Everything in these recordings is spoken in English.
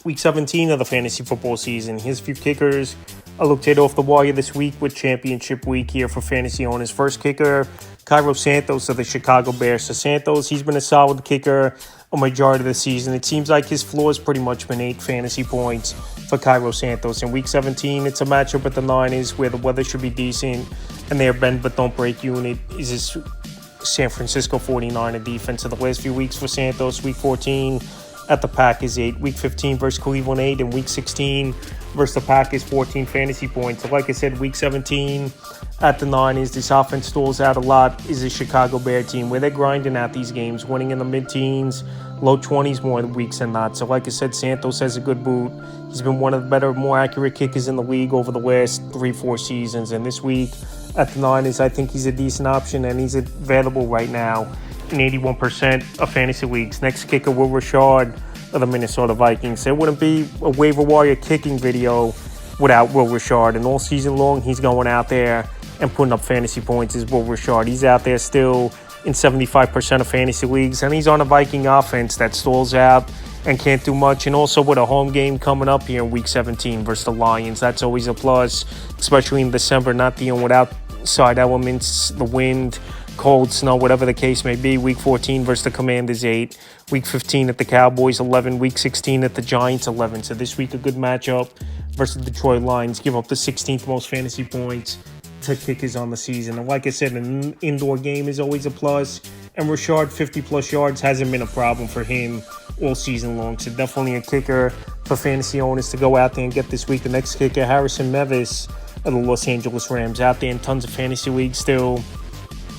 Week 17 of the fantasy football season. Here's a few kickers I looked at off the wire this week with championship week here for fantasy owners. First kicker, Cairo Santos of the Chicago Bears. So Santos, he's been a solid kicker a majority of the season. It seems like his floor has pretty much been 8 fantasy points for Cairo Santos. In Week 17, it's a matchup with the Niners where the weather should be decent and their bend but don't break unit is this San Francisco 49er defense. So the last few weeks for Santos, Week 14 at the Packers 8, Week 15 versus Cleveland 8, and Week 16 versus the Packers 14 fantasy points. So like I said, Week 17 at the Niners, this offense stalls out a lot, is a Chicago Bear team where they're grinding out these games, winning in the mid-teens, low 20s more weeks than not. So like I said, Santos has a good boot. He's been one of the better, more accurate kickers in the league over the last 3-4 seasons. And this week at the Niners, I think he's a decent option, and he's available right now in 81% of fantasy leagues. Next kicker, Will Richard of the Minnesota Vikings. There wouldn't be a waiver wire kicking video without Will Richard, and all season long he's going out there and putting up fantasy points as Will Richard. He's out there still in 75% of fantasy leagues, and he's on a Viking offense that stalls out and can't do much. And also with a home game coming up here in Week 17 versus the Lions, that's always a plus, especially in December, not dealing with outside elements, the wind, cold, snow, whatever the case may be. Week 14 versus the Commanders 8, Week 15 at the Cowboys 11, Week 16 at the Giants 11. So this week a good matchup versus the Detroit Lions. Give up the 16th most fantasy points to kickers on the season. And like I said, an indoor game is always a plus. And Richard, 50-plus yards hasn't been a problem for him all season long. So definitely a kicker for fantasy owners to go out there and get this week. The next kicker, Harrison Mevis of the Los Angeles Rams, out there in tons of fantasy leagues still,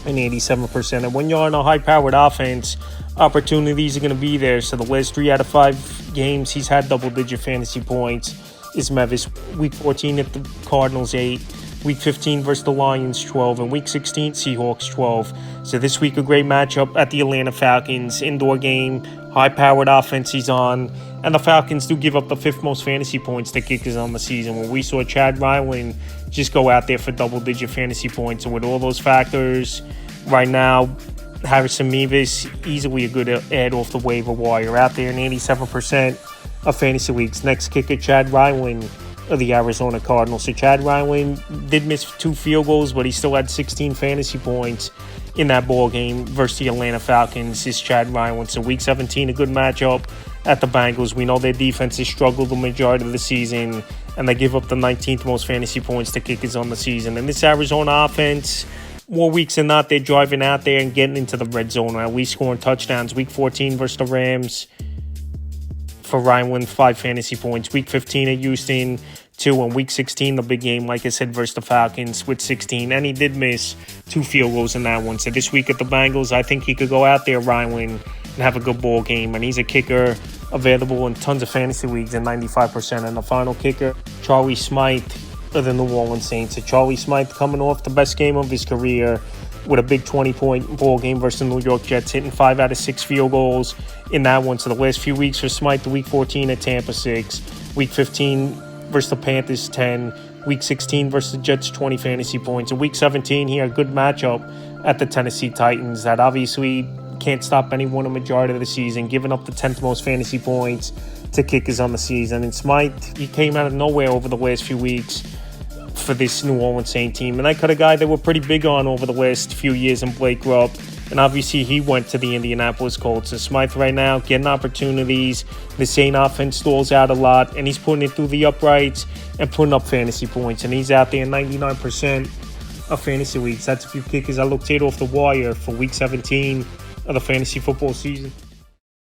and 87%. And when you're on a high-powered offense, opportunities are going to be there. So the last 3 out of 5 games he's had double-digit fantasy points is Mevis. Week 14 at the Cardinals 8, Week 15 versus the Lions 12, and Week 16 Seahawks 12. So this week a great matchup at the Atlanta Falcons. Indoor game, high-powered offense he's on, and the Falcons do give up the 5th most fantasy points to kickers on the season, where we saw Chad Ryland just go out there for double-digit fantasy points. And with all those factors, right now, Harrison Mevis, easily a good add off the waiver wire, out there in 87% of fantasy leagues. Next kicker, Chad Ryland of the Arizona Cardinals. So Chad Ryland did miss 2 field goals, but he still had 16 fantasy points in that ball game versus the Atlanta Falcons. Is Chad Ryland. So Week 17, a good matchup at the Bengals. We know their defense has struggled the majority of the season, and they give up the 19th most fantasy points to kickers on the season. And this Arizona offense, more weeks than not, they're driving out there and getting into the red zone, or at least scoring touchdowns. Week 14 versus the Rams, for Ryland, 5 fantasy points. Week 15 at Houston, 2. And Week 16, the big game, like I said, versus the Falcons with 16. And he did miss 2 field goals in that one. So this week at the Bengals, I think he could go out there, Ryland, and have a good ball game. And he's a kicker available in tons of fantasy leagues at 95%. And the final kicker, Charlie Smythe of the New Orleans Saints. So Charlie Smythe coming off the best game of his career with a big 20-point ball game versus the New York Jets, hitting 5 out of 6 field goals in that one. So the last few weeks for Smythe, the Week 14 at Tampa 6, Week 15 versus the Panthers 10, Week 16 versus the Jets 20 fantasy points. And Week 17 here, a good matchup at the Tennessee Titans that obviously can't stop anyone a majority of the season, giving up the 10th most fantasy points to kickers on the season. And Smythe, he came out of nowhere over the last few weeks for this New Orleans Saints team. And I cut a guy they were pretty big on over the last few years in Blake Rupp. And obviously he went to the Indianapolis Colts. And Smythe right now getting opportunities. The Saint offense stalls out a lot, and he's putting it through the uprights and putting up fantasy points. And he's out there in 99% of fantasy leagues. That's a few kickers I looked at off the wire for Week 17 of the fantasy football season.